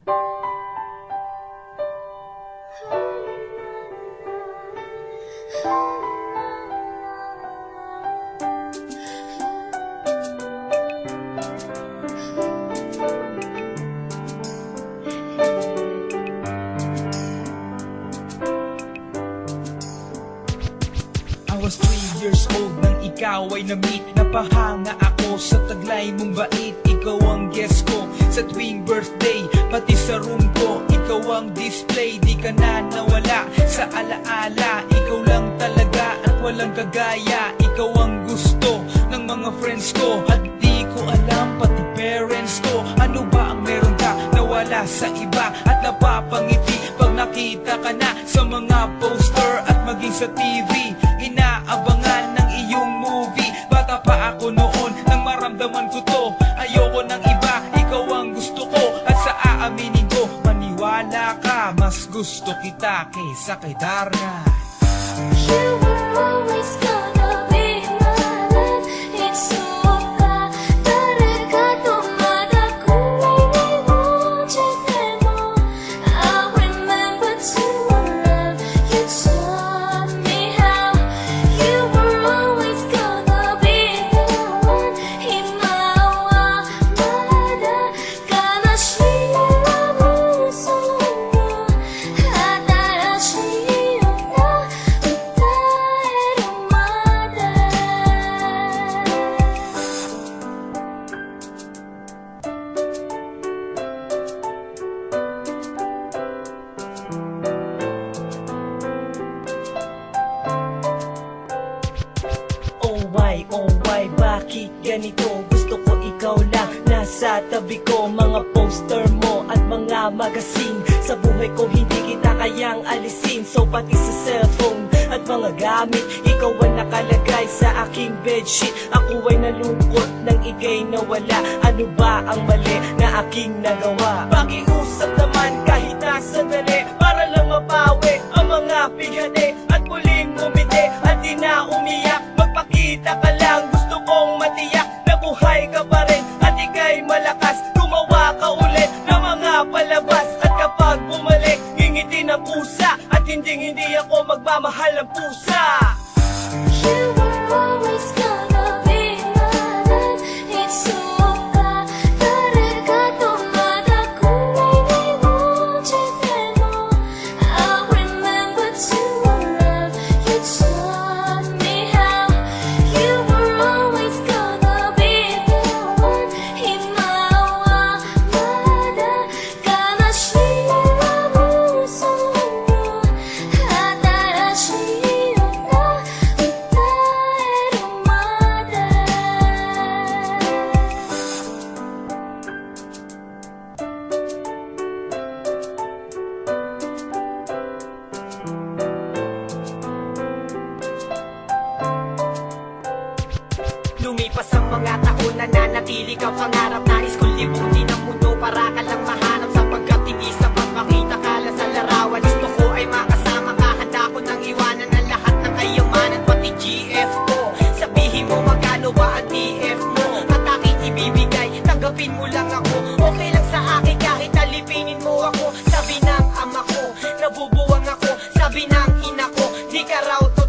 I was 3 years old nang ikaw ay na-meet. Napahanga ako sa taglay mong bait. Ikaw ang guest ko sa tuwing birthday, pati sa room ko. Ikaw ang display, di ka na nawala sa alaala. Ikaw lang talaga at walang kagaya. Ikaw ang gusto ng mga friends ko, at di ko alam pati parents ko. Ano ba ang meron ka na wala sa iba, at napapangiti pag nakita ka na sa mga poster at maging sa TV. Inaabangan ng iyong movie. Bata pa ako noon nang maramdaman ko to. Ayoko ng iba, ikaw ang gusto ko. At sa aaminin ko, maniwala ka, mas gusto kita kaysa kay Darna. You were always gonna be my love. It's so bad. 다르가도 마다 꿈이 이루어질 때도 I remember to love you. Taught me how. You were always gonna be the one. 희망과 마다 가나시라 무서워. 하다라시오나 Oh why, bakit ganito? Gusto ko ikaw lang nasa tabi ko. Mga poster mo at mga magazine, sa buhay ko hindi kita kayang alisin. So pati sa cellphone at mga gamit, ikaw ang nakalagay sa aking bedsheet. Ako ay nalungkot nang ika'y nawala. Ano ba ang mali na aking nagawa? Pakiusap naman kahit na sandali, para lang mapawi ang mga bighani at muling umiti at di na umiyak. Magpakita ka lang, gusto kong matiyak na buhay ka pa rin at ika'y malakas. Gumawa ka ulit ng mga palabas, at kapag bumalik, ngingiti ng pusa, at hindi ako magmamahal ng pusa. You were always gonna be my love. It's so bad. 다르가도 마다 꿈이 이루어질 때도 I remember to love you. Taught me how. You were always gonna be the one. 희망과 마다 가나시라 무서워. 하다라시오나 Lumipas ang mga taon, nananatili ka pangarap. Nais kong libutin ang mundo para ka lang mahanap, sapagkat hindi sapat makita ka lang sa larawan. Gusto ko ay makasama ka, handa ko nang iwanan ang lahat ng kayamanan, pati GF ko. Sabihin mo magkano ba ang TF mo, at aking ibibigay, tanggapin mo lang ako. Okay lang sa akin kahit alipinin mo ako. Sabi ng ama ko, nabubuwang ako. Sabi ng ina ko, di ka raw to